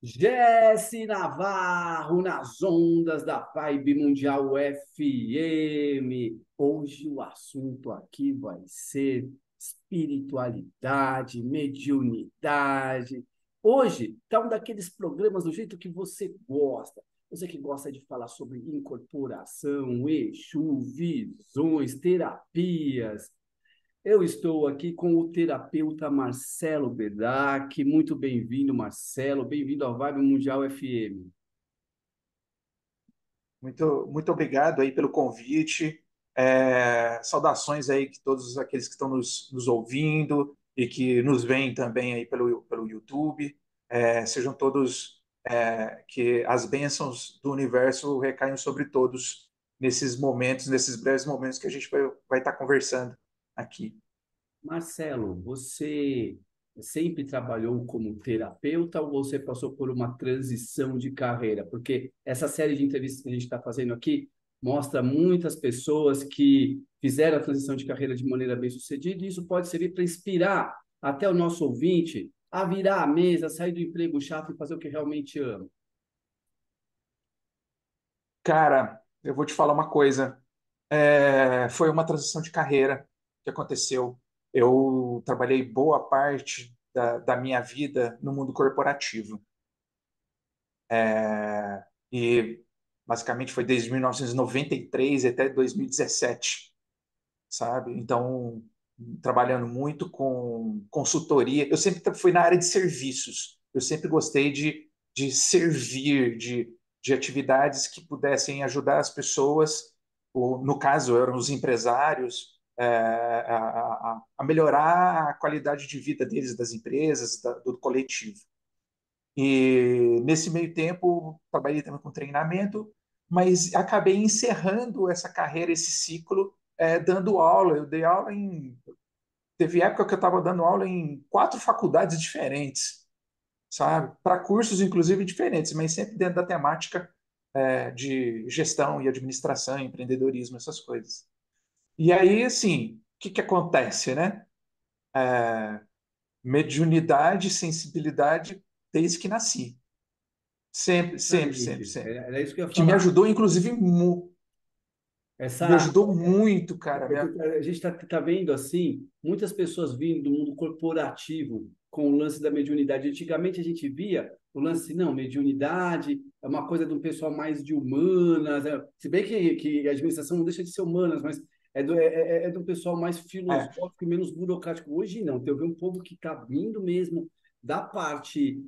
Jesse Navarro nas ondas da Vibe Mundial FM. Hoje o assunto aqui vai ser espiritualidade, mediunidade. Hoje tá um daqueles programas do jeito que você gosta. Você que gosta de falar sobre incorporação, Exu, visões, terapias. Eu estou aqui com o terapeuta Marcelo Bedac. Muito bem-vindo, Marcelo. Bem-vindo ao Vibe Mundial FM. Muito obrigado aí pelo convite. Saudações aí que todos aqueles que estão nos ouvindo e que nos veem também aí pelo YouTube. Sejam todos, que as bênçãos do universo recaiam sobre todos nesses momentos, nesses breves momentos que a gente vai estar conversando aqui. Marcelo, você sempre trabalhou como terapeuta ou você passou por uma transição de carreira? Porque essa série de entrevistas que a gente está fazendo aqui mostra muitas pessoas que fizeram a transição de carreira de maneira bem-sucedida e isso pode servir para inspirar até o nosso ouvinte a virar a mesa, sair do emprego chato e fazer o que realmente ama. Cara, eu vou te falar uma coisa. Foi uma transição de carreira que aconteceu. Eu trabalhei boa parte da minha vida no mundo corporativo. E basicamente foi desde 1993 até 2017, sabe? Então, trabalhando muito com consultoria. Eu sempre fui na área de serviços. Eu sempre gostei de servir, de atividades que pudessem ajudar as pessoas, ou, no caso, eram os empresários, a melhorar a qualidade de vida deles, das empresas, do coletivo. E nesse meio tempo, trabalhei também com treinamento, mas acabei encerrando essa carreira, esse ciclo, dando aula. Eu dei aula em. Teve época que eu estava dando aula em 4 faculdades diferentes, sabe? Para cursos, inclusive, diferentes, mas sempre dentro da temática, de gestão e administração, empreendedorismo, essas coisas. E aí, assim, o que acontece, né? Mediunidade, sensibilidade, desde que nasci. Sempre, sempre, sempre, Exatamente. sempre. Era isso que eu ia Que me falar. ajudou, inclusive, me Essa ajudou muito, cara. A gente está vendo assim muitas pessoas vindo do mundo corporativo com o lance da mediunidade. Antigamente a gente via o lance, não, mediunidade é uma coisa de um pessoal mais de humanas, se bem que a administração não deixa de ser humanas, mas é de um pessoal mais É, filosófico e menos burocrático. Hoje não, tem um povo que está vindo mesmo da parte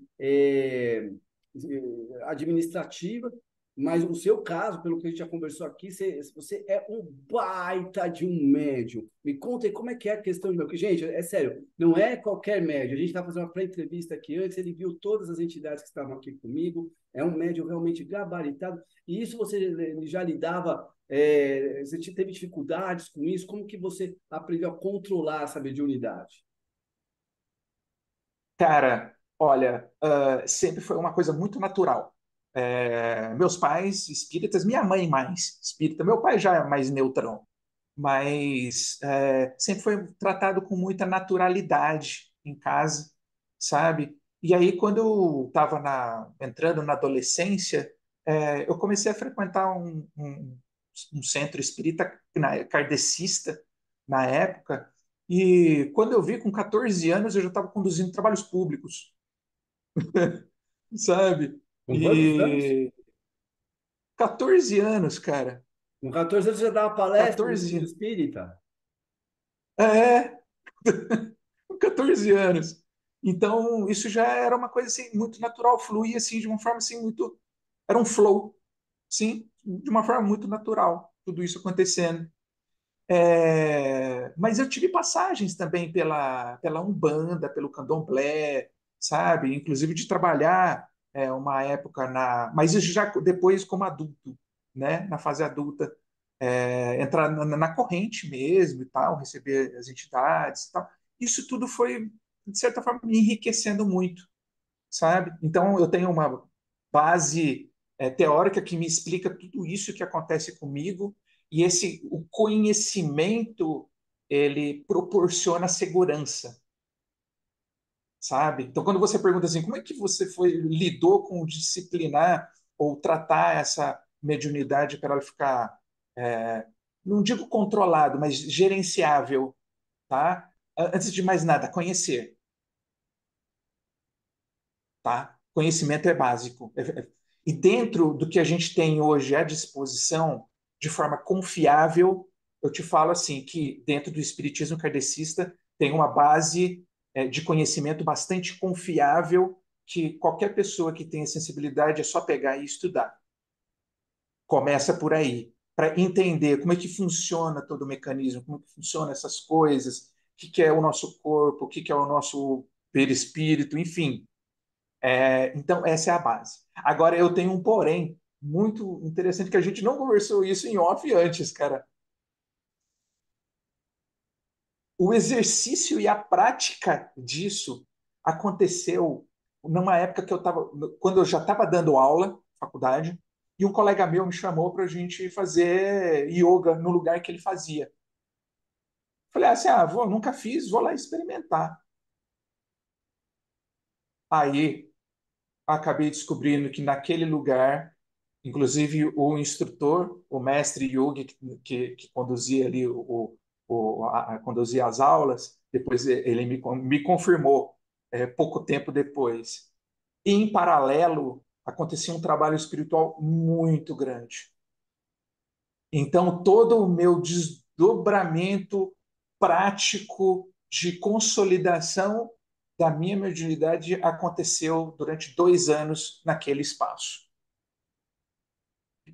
administrativa, mas o seu caso, pelo que a gente já conversou aqui, você é um baita de um médium. Me conta aí como é que é a questão de médium. Gente, é sério, não é qualquer médium. A gente está fazendo uma pré-entrevista aqui antes, ele viu todas as entidades que estavam aqui comigo. É um médium realmente gabaritado. E isso você já lidava, você teve dificuldades com isso? Como que você aprendeu a controlar essa mediunidade? cara, olha, sempre foi uma coisa muito natural. Meus pais espíritas, minha mãe mais espírita, meu pai já é mais neutrão, mas sempre foi tratado com muita naturalidade em casa, sabe? E aí, quando eu estava entrando na adolescência, eu comecei a frequentar um centro espírita kardecista na época, e quando eu vi, com 14 anos, eu já estava conduzindo trabalhos públicos, sabe? Com quantos anos? E 14 anos, cara. Com 14 anos você já dava palestra no 14 centro anos. espírita? É, com 14 anos. Então, isso já era uma coisa assim, muito natural, fluía assim, de uma forma assim, muito. Era um flow, sim, de uma forma muito natural, tudo isso acontecendo. Mas eu tive passagens também pela Umbanda, pelo Candomblé, sabe? Inclusive de trabalhar, uma época Mas isso já depois como adulto, né? Na fase adulta. Entrar na corrente mesmo e tal, receber as entidades e tal. Isso tudo foi, de certa forma, me enriquecendo muito, sabe? Então, eu tenho uma base, teórica que me explica tudo isso que acontece comigo, e o conhecimento, ele proporciona segurança, sabe? Então, quando você pergunta assim, como é que você lidou com disciplinar ou tratar essa mediunidade para ela ficar, é, não digo controlado, mas gerenciável, tá? Antes de mais nada, conhecer, tá? Conhecimento é básico. E dentro do que a gente tem hoje à disposição, de forma confiável, eu te falo assim que dentro do espiritismo kardecista tem uma base de conhecimento bastante confiável que qualquer pessoa que tenha sensibilidade é só pegar e estudar. Começa por aí, para entender como é que funciona todo o mecanismo, como é que funciona essas coisas, que é o nosso corpo, o que é o nosso perispírito, enfim. Então, essa é a base. Agora, eu tenho um porém muito interessante que a gente não conversou isso em off antes, cara. O exercício e a prática disso aconteceu numa época que eu estava, quando eu já estava dando aula na faculdade, e um colega meu me chamou para a gente fazer yoga no lugar que ele fazia. Falei assim, nunca fiz, vou lá experimentar. Aí acabei descobrindo que naquele lugar, inclusive o instrutor, o mestre Yogi, que conduzia ali conduzia as aulas, depois ele me confirmou, pouco tempo depois. E, em paralelo, acontecia um trabalho espiritual muito grande. Então, todo o meu desdobramento prático de consolidação da minha mediunidade aconteceu durante 2 anos naquele espaço.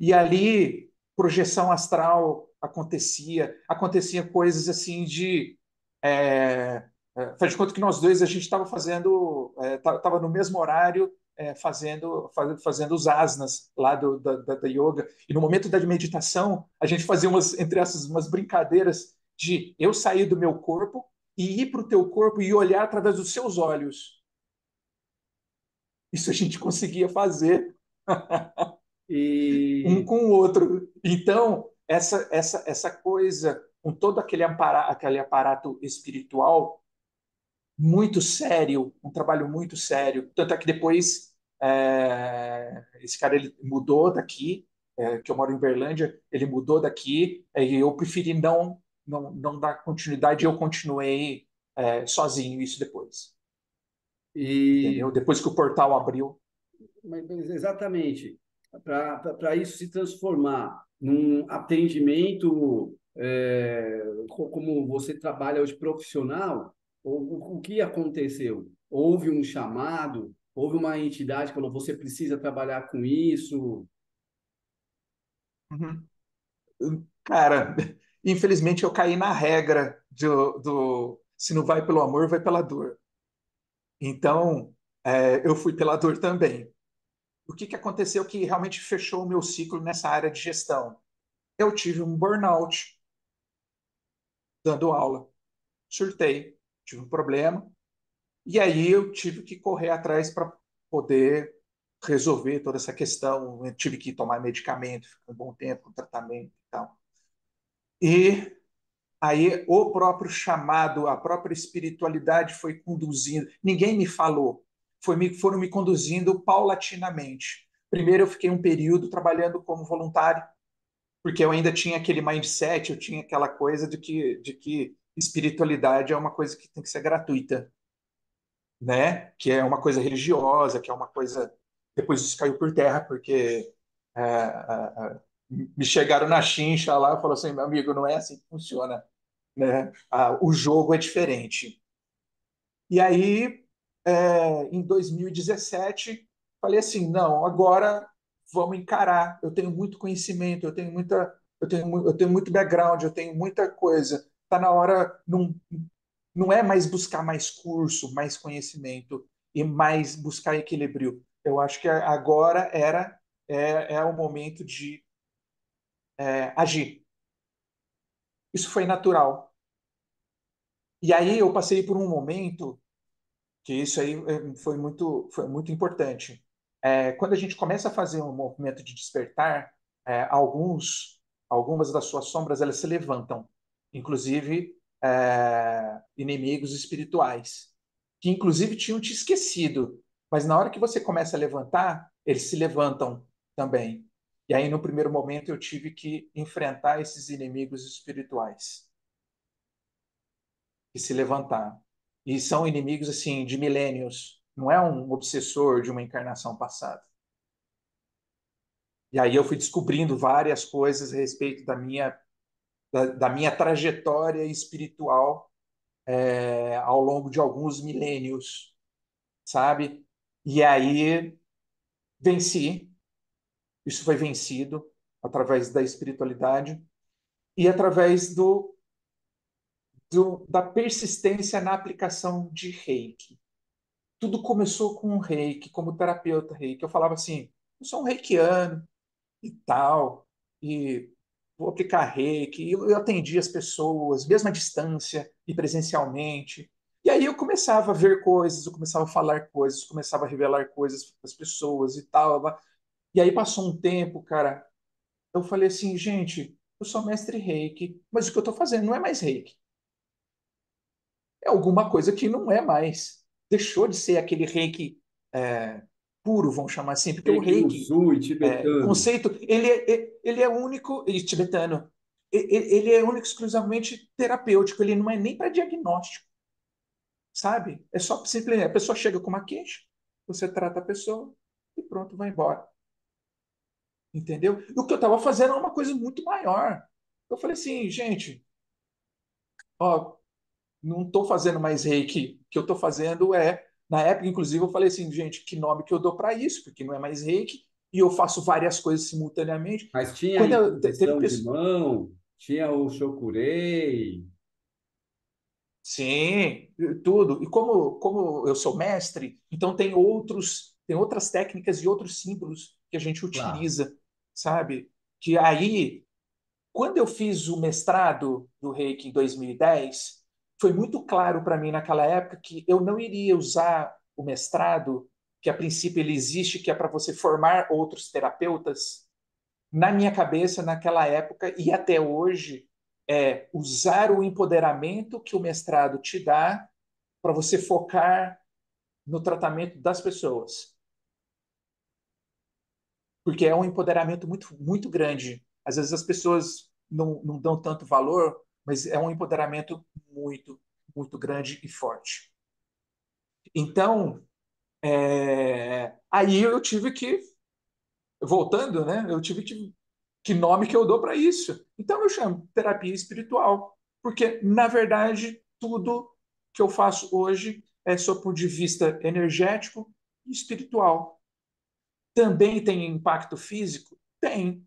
E ali, projeção astral acontecia coisas assim de. Faz de conta que nós dois a gente estava fazendo, estava no mesmo horário, fazendo os asanas lá da yoga. E no momento da meditação, a gente fazia entre essas, umas brincadeiras de eu sair do meu corpo e ir para o teu corpo e olhar através dos seus olhos. Isso a gente conseguia fazer um E, com o outro. Então, essa coisa, com todo aquele aparato espiritual muito sério, um trabalho muito sério. Tanto é que depois esse cara ele mudou daqui, que eu moro em Berlândia, ele mudou daqui, e eu preferi não dar continuidade, eu continuei sozinho isso depois. e Entendeu? Depois que o portal abriu. mas exatamente, para isso se transformar num atendimento, como você trabalha hoje profissional, o que aconteceu? Houve um chamado, houve uma entidade que falou, você precisa trabalhar com isso. Uhum. Cara, infelizmente eu caí na regra do se não vai pelo amor, vai pela dor. Então, eu fui pela dor também. O que aconteceu que realmente fechou o meu ciclo nessa área de gestão? Eu tive um burnout dando aula, surtei, tive um problema, e aí eu tive que correr atrás para poder resolver toda essa questão. Eu tive que tomar medicamento, ficar um bom tempo com tratamento e tal. E aí o próprio chamado, a própria espiritualidade foi conduzindo. Ninguém me falou, foram me conduzindo paulatinamente. Primeiro eu fiquei um período trabalhando como voluntário, porque eu ainda tinha aquele mindset, eu tinha aquela coisa de que espiritualidade é uma coisa que tem que ser gratuita, né? Que é uma coisa religiosa, que é uma coisa. Depois isso caiu por terra, porque me chegaram na chincha lá e falaram assim: meu amigo, não é assim que funciona, né? O jogo é diferente. E aí, em 2017, falei assim: não, agora vamos encarar. Eu tenho muito conhecimento, eu tenho muito background, eu tenho muita coisa. Está na hora, não é mais buscar mais curso, mais conhecimento e mais buscar equilíbrio. Eu acho que agora é o momento de agir. Isso foi natural. E aí eu passei por um momento que isso aí foi muito importante. Quando a gente começa a fazer um movimento de despertar, algumas das suas sombras elas se levantam, inclusive inimigos espirituais. que inclusive tinham te esquecido. Mas na hora que você começa a levantar, eles se levantam também. E aí, no primeiro momento, eu tive que enfrentar esses inimigos espirituais e se levantar. E são inimigos assim de milênios. Não é um obsessor de uma encarnação passada. E aí eu fui descobrindo várias coisas a respeito da minha trajetória espiritual ao longo de alguns milênios, sabe? E aí venci, isso foi vencido através da espiritualidade e através da persistência na aplicação de reiki. Tudo começou com o reiki, como terapeuta reiki. Eu falava assim, eu sou um reikiano e tal, e vou aplicar reiki. Eu atendia as pessoas, mesmo à distância e presencialmente. E aí eu começava a ver coisas, eu começava a falar coisas, começava a revelar coisas para as pessoas e tal. E aí passou um tempo, cara, eu falei assim, gente, eu sou mestre reiki, mas o que eu estou fazendo não é mais reiki. É alguma coisa que não é mais. Deixou de ser aquele reiki é, puro, vamos chamar assim, porque o Reiki no reiki, Sul e o tibetano. conceito, ele é único, e tibetano, ele é único exclusivamente terapêutico, ele não é nem para diagnóstico, sabe? É só simplesmente, a pessoa chega com uma queixa, você trata a pessoa e pronto, vai embora. Entendeu? E o que eu estava fazendo é uma coisa muito maior. Eu falei assim, gente, ó, não estou fazendo mais reiki. O que eu estou fazendo na época, inclusive, eu falei assim, gente, que nome que eu dou para isso? Porque não é mais reiki e eu faço várias coisas simultaneamente. Mas tinha Quando teve imposição de pessoas. mão, tinha o Shokurei. Sim, tudo. E como eu sou mestre, então tem outras técnicas e outros símbolos que a gente Claro. utiliza, sabe? Que aí quando eu fiz o mestrado do Reiki em 2010, foi muito claro para mim naquela época que eu não iria usar o mestrado, que a princípio ele existe, que é para você formar outros terapeutas. Na minha cabeça, naquela época e até hoje, é usar o empoderamento que o mestrado te dá para você focar no tratamento das pessoas. Porque é um empoderamento muito, muito grande. Às vezes as pessoas não dão tanto valor, mas é um empoderamento muito, muito grande e forte. Então, aí eu tive que, voltando, né? Eu tive que nome que eu dou para isso? Então eu chamo terapia espiritual, porque na verdade tudo que eu faço hoje é sob o ponto de vista energético e espiritual. Também tem impacto físico? Tem,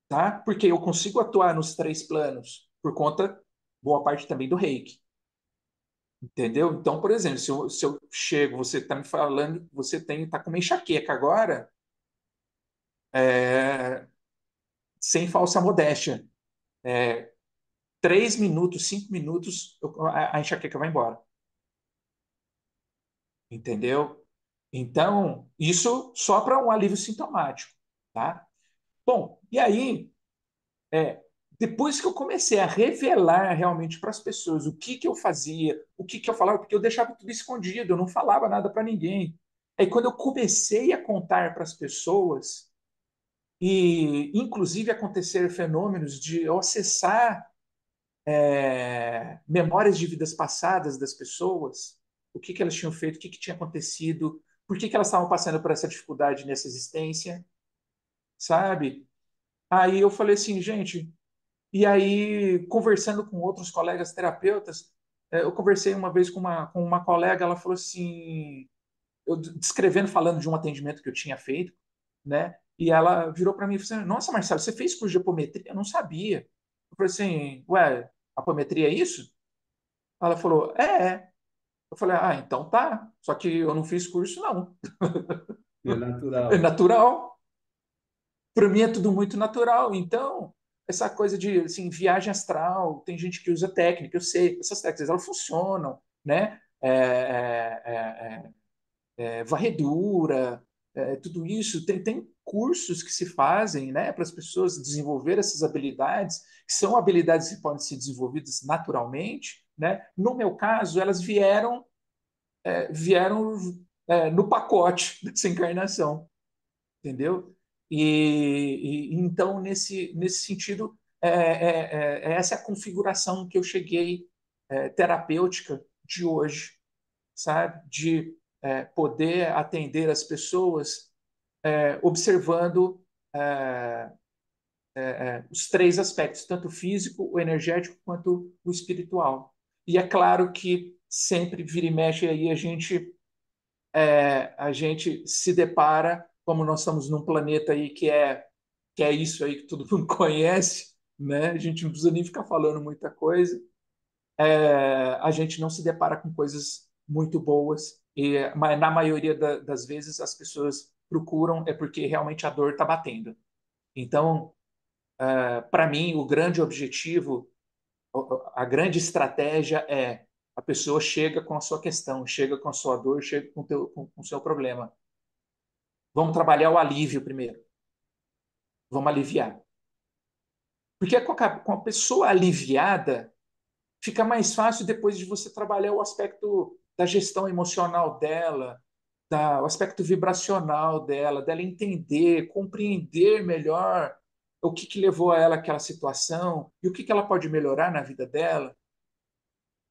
tá? Porque eu consigo atuar nos três planos por conta, boa parte também do reiki, entendeu? Então, por exemplo, se eu chego, você está me falando que você tá com uma enxaqueca agora, é, sem falsa modéstia, 3 minutos, 5 minutos, a enxaqueca vai embora, entendeu? Então, isso só para um alívio sintomático, tá? Bom, e aí É, depois que eu comecei a revelar realmente para as pessoas o que eu fazia, o que eu falava, porque eu deixava tudo escondido, eu não falava nada para ninguém. Aí quando eu comecei a contar para as pessoas, e inclusive acontecer fenômenos de eu acessar memórias de vidas passadas das pessoas, o que elas tinham feito, o que tinha acontecido, por que elas estavam passando por essa dificuldade nessa existência, sabe? Aí eu falei assim, gente. E aí, conversando com outros colegas terapeutas, eu conversei uma vez com uma colega, ela falou assim, eu descrevendo, falando de um atendimento que eu tinha feito, né? E ela virou para mim e falou assim, nossa, Marcelo, você fez curso de apometria? Eu não sabia. Eu falei assim, ué, apometria é isso? Ela falou, é. Eu falei, ah, então tá. Só que eu não fiz curso, não. É É natural. natural. Para mim é tudo muito natural. Então, essa coisa de assim, viagem astral, tem gente que usa técnica, eu sei, essas técnicas elas funcionam, né? Varredura, tudo isso. Tem cursos que se fazem, né, para as pessoas desenvolver essas habilidades, que são habilidades que podem ser desenvolvidas naturalmente, né? No meu caso, elas vieram no pacote dessa encarnação, entendeu? Então, nesse sentido, essa é a configuração que eu cheguei terapêutica de hoje, sabe? De poder atender as pessoas observando é, os três aspectos, tanto o físico, o energético quanto o espiritual. E é claro que sempre vira e mexe aí a gente se depara, como nós estamos num planeta aí que é isso aí que todo mundo conhece, né? A gente não precisa nem ficar falando muita coisa. A gente não se depara com coisas muito boas, mas na maioria das vezes as pessoas procuram é porque realmente a dor está batendo. Então, para mim, o grande objetivo, a grande estratégia é a pessoa chega com a sua questão, chega com a sua dor, chega com o seu problema. Vamos trabalhar o alívio primeiro. Vamos aliviar. Porque com a pessoa aliviada, fica mais fácil depois de você trabalhar o aspecto da gestão emocional dela, o aspecto vibracional dela entender, compreender melhor o que levou a ela àquela situação e o que ela pode melhorar na vida dela,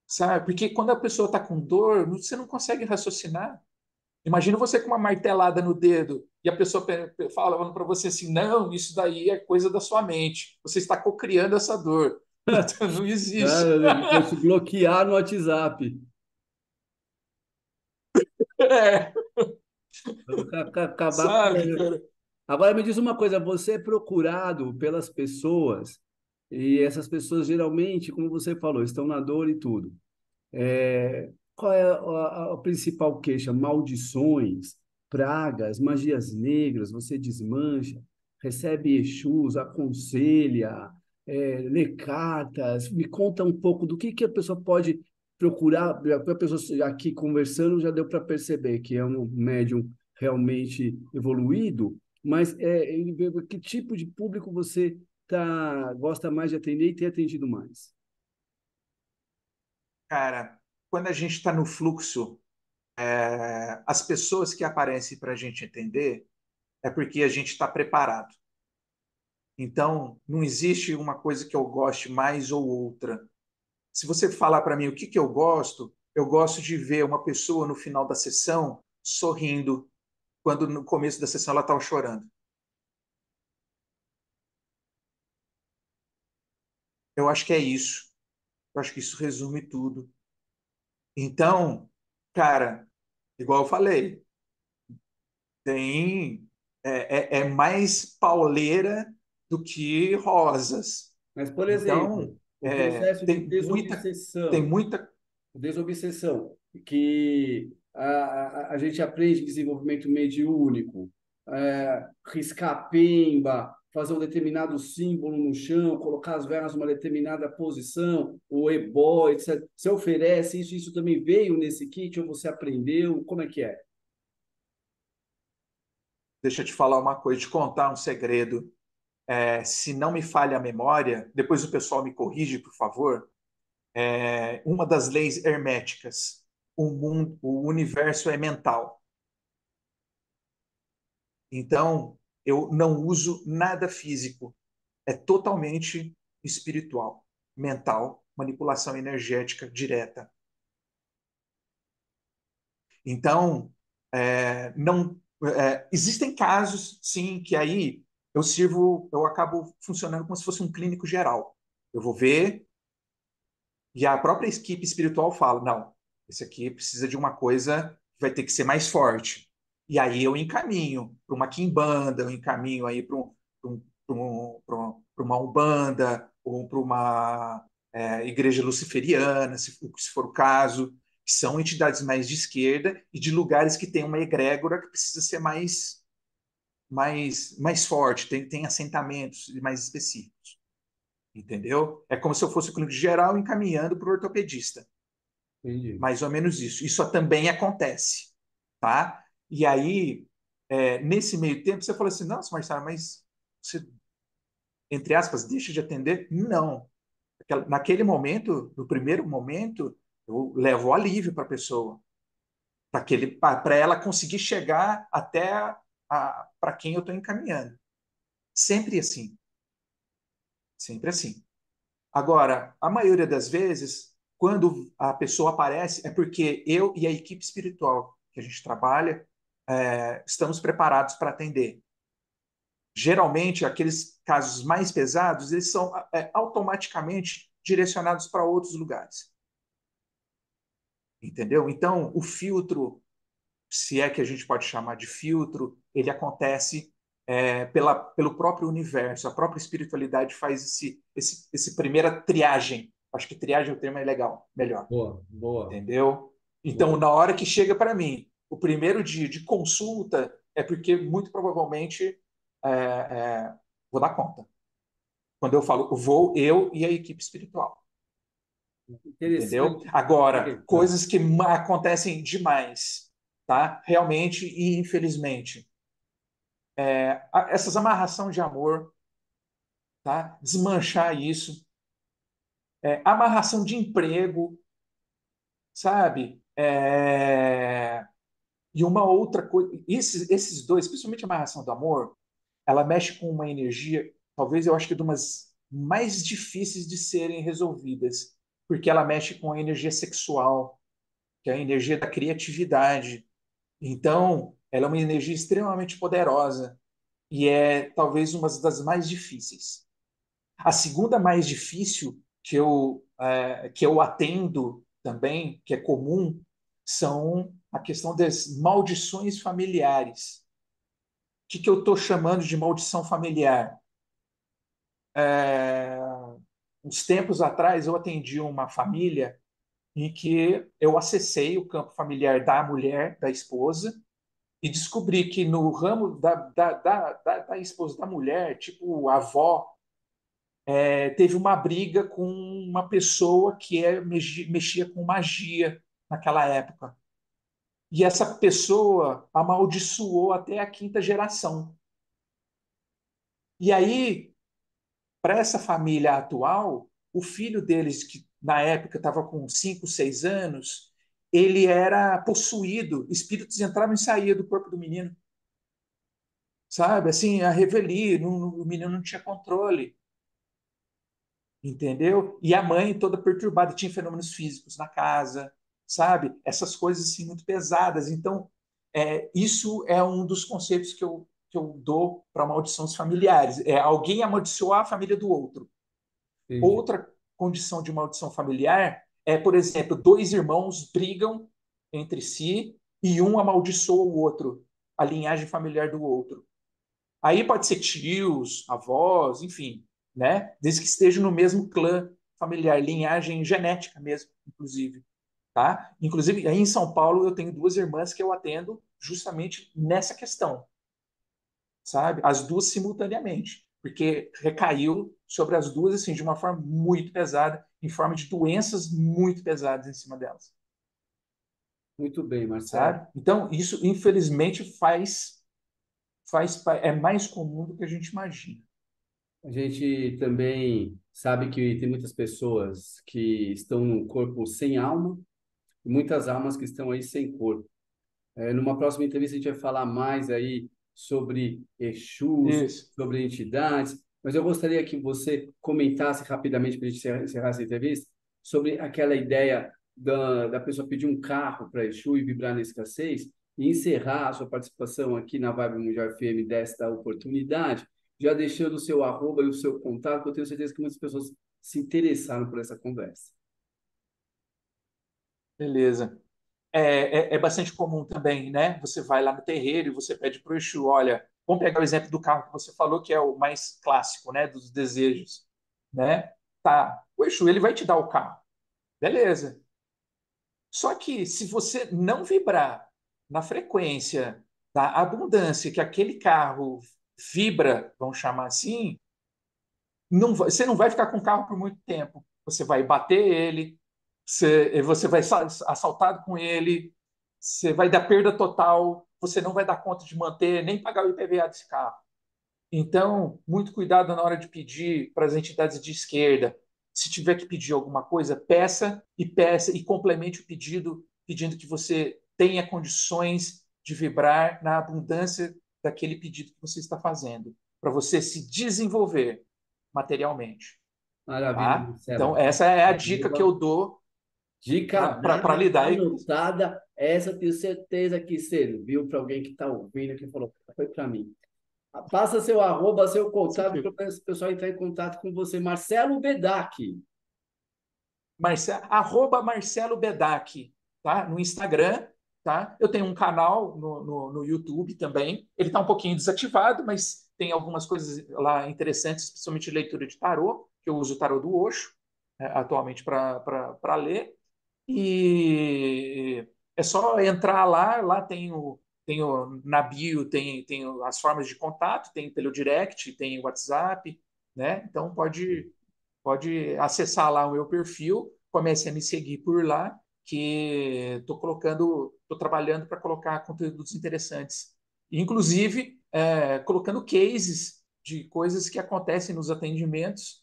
sabe? Porque quando a pessoa está com dor, você não consegue raciocinar. Imagina você com uma martelada no dedo e a pessoa falando para você assim: não, isso daí é coisa da sua mente. Você está cocriando essa dor. Não existe. Vou te bloquear no WhatsApp. É, Acabar com... sabe, cara? Agora me diz uma coisa, você é procurado pelas pessoas, e essas pessoas geralmente, como você falou, estão na dor e tudo. Qual é a principal queixa? Maldições, pragas, magias negras, você desmancha, recebe Exus, aconselha, lê cartas. Me conta um pouco do que a pessoa pode procurar. A pessoa aqui conversando já deu para perceber que é um médium realmente evoluído, mas que tipo de público você gosta mais de atender e tem atendido mais? Cara, quando a gente está no fluxo, as pessoas que aparecem para a gente entender é porque a gente está preparado. Então, não existe uma coisa que eu goste mais ou outra. Se você falar para mim o que eu gosto de ver uma pessoa no final da sessão sorrindo, quando no começo da sessão ela estava chorando. Eu acho que é isso. Eu acho que isso resume tudo. Então, cara, igual eu falei, tem é mais pauleira do que rosas. Mas, por Então, exemplo, o processo de tem desobsessão, muita. desobsessão, que a gente aprende desenvolvimento mediúnico, riscar pemba, fazer um determinado símbolo no chão, colocar as velas numa determinada posição, o ebó, etc. Você oferece isso, isso também veio nesse kit ou você aprendeu? Como é que é? Deixa eu te falar uma coisa, te contar um segredo. Se não me falha a memória, depois o pessoal me corrige, por favor. Uma das leis herméticas, o universo é mental. Então, eu não uso nada físico, é totalmente espiritual, mental, manipulação energética direta. Então, não existem casos, sim, que aí eu acabo funcionando como se fosse um clínico geral. Eu vou ver e a própria equipe espiritual fala, não, esse aqui precisa de uma coisa que vai ter que ser mais forte. E aí eu encaminho para uma quimbanda, eu encaminho aí para uma umbanda ou para uma igreja luciferiana, se for o caso, que são entidades mais de esquerda e de lugares que tem uma egrégora que precisa ser mais forte, tem assentamentos mais específicos. Entendeu? É como se eu fosse o clínico geral encaminhando para o ortopedista. Entendi. Mais ou menos isso. Isso também acontece, tá? E aí, nesse meio tempo, você fala assim, nossa, Marcelo, mas você, entre aspas, deixa de atender? Não. Naquele momento, no primeiro momento, eu levo alívio para a pessoa, para ela conseguir chegar até para quem eu estou encaminhando. Sempre assim, sempre assim. Agora, a maioria das vezes, quando a pessoa aparece, é porque eu e a equipe espiritual que a gente trabalha estamos preparados para atender. Geralmente, aqueles casos mais pesados, eles são automaticamente direcionados para outros lugares. Entendeu? Então, o filtro, se é que a gente pode chamar de filtro, ele acontece pelo próprio universo. A própria espiritualidade faz esse primeira triagem. Acho que triagem é o termo é legal, melhor. Boa, boa, Entendeu? Então, boa. na hora que chega para mim, o primeiro dia de consulta é porque muito provavelmente vou dar conta. Quando eu falo vou, eu e a equipe espiritual. Entendeu? Interessante. Agora, Ah, coisas que acontecem demais, tá? Realmente e infelizmente. Essas amarração de amor, tá? Desmanchar isso. Amarração de emprego, sabe? E uma outra coisa, esses dois, principalmente a amarração do amor, ela mexe com uma energia, talvez eu acho que de umas mais difíceis de serem resolvidas, porque ela mexe com a energia sexual, que é a energia da criatividade. Então, ela é uma energia extremamente poderosa e é talvez uma das mais difíceis. A segunda mais difícil que eu atendo também, que é comum, são a questão das maldições familiares. O que eu estou chamando de maldição familiar? É, Uns tempos atrás, eu atendi uma família em que eu acessei o campo familiar da mulher, da esposa, e descobri que no ramo da esposa da mulher, tipo a avó, teve uma briga com uma pessoa que mexia com magia naquela época. E essa pessoa amaldiçoou até a quinta geração. E aí, para essa família atual, o filho deles, que na época estava com 5, 6 anos, ele era possuído, espíritos entravam e saíam do corpo do menino, sabe? Assim, a revelia, o menino não tinha controle, entendeu? E a mãe toda perturbada, tinha fenômenos físicos na casa, sabe? Essas coisas assim muito pesadas. Então, isso é um dos conceitos que eu dou para maldições familiares. É alguém amaldiçoar a família do outro. entendi. Outra condição de maldição familiar é, por exemplo, dois irmãos brigam entre si e um amaldiçoa o outro, a linhagem familiar do outro. Aí pode ser tios, avós, enfim, né? Desde que estejam no mesmo clã familiar, linhagem genética mesmo, inclusive. Tá? Inclusive, aí em São Paulo eu tenho duas irmãs que eu atendo justamente nessa questão, sabe? As duas simultaneamente, porque recaiu sobre as duas assim de uma forma muito pesada, em forma de doenças muito pesadas em cima delas, Muito bem, Marcelo. sabe? Então, isso infelizmente é mais comum do que a gente imagina. A gente também sabe que tem muitas pessoas que estão num corpo sem alma e muitas almas que estão aí sem corpo. Numa próxima entrevista a gente vai falar mais aí sobre Exus, Isso. sobre entidades, mas eu gostaria que você comentasse rapidamente para a gente encerrar essa entrevista sobre aquela ideia da pessoa pedir um carro para Exu e vibrar na escassez e encerrar a sua participação aqui na Vibe Mundial FM desta oportunidade, já deixando o seu arroba e o seu contato, que eu tenho certeza que muitas pessoas se interessaram por essa conversa. Beleza. É bastante comum também, né? Você vai lá no terreiro e você pede para o Exu, olha, vamos pegar o exemplo do carro que você falou, que é o mais clássico, né? Dos desejos, né? Tá, o Exu, ele vai te dar o carro. Beleza. Só que se você não vibrar na frequência da abundância que aquele carro vibra, vamos chamar assim, você não vai ficar com o carro por muito tempo. Você vai bater ele, você vai ser assaltado com ele, você vai dar perda total, você não vai dar conta de manter, nem pagar o IPVA desse carro. Então, muito cuidado na hora de pedir para as entidades de esquerda. Se tiver que pedir alguma coisa, peça e complemente o pedido, pedindo que você tenha condições de vibrar na abundância daquele pedido que você está fazendo, para você se desenvolver materialmente, Maravilha, tá? Então, Marcelo. essa é a dica que eu dou Dica para dada, lidar aí com isso. anotada. Essa eu tenho certeza que serviu para alguém que está ouvindo, que falou, foi para mim. Passa seu arroba, seu contato para o pessoal entrar em contato com você. Marcelo Bedac. Arroba Marcelo Bedac, tá? No Instagram, tá? Eu tenho um canal no YouTube também. Ele está um pouquinho desativado, mas tem algumas coisas lá interessantes, principalmente leitura de tarô, que eu uso o tarô do Osho, atualmente para ler. E é só entrar lá na bio tem as formas de contato, tem pelo direct, tem WhatsApp, né? Então pode acessar lá o meu perfil, comece a me seguir por lá, que estou trabalhando para colocar conteúdos interessantes. Inclusive, colocando cases de coisas que acontecem nos atendimentos,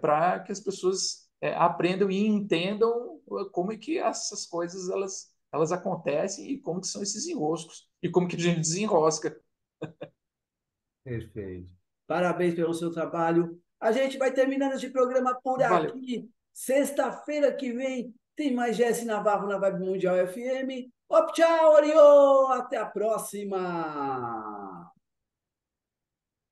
para que as pessoas aprendam e entendam como é que essas coisas elas acontecem e como que são esses enroscos e como que a gente desenrosca. Perfeito. Parabéns pelo seu trabalho. A gente vai terminando esse programa por Valeu. aqui. Sexta-feira que vem tem mais Jesse Navarro na Vibe Mundial FM. Op, tchau, Oriô! Até a próxima!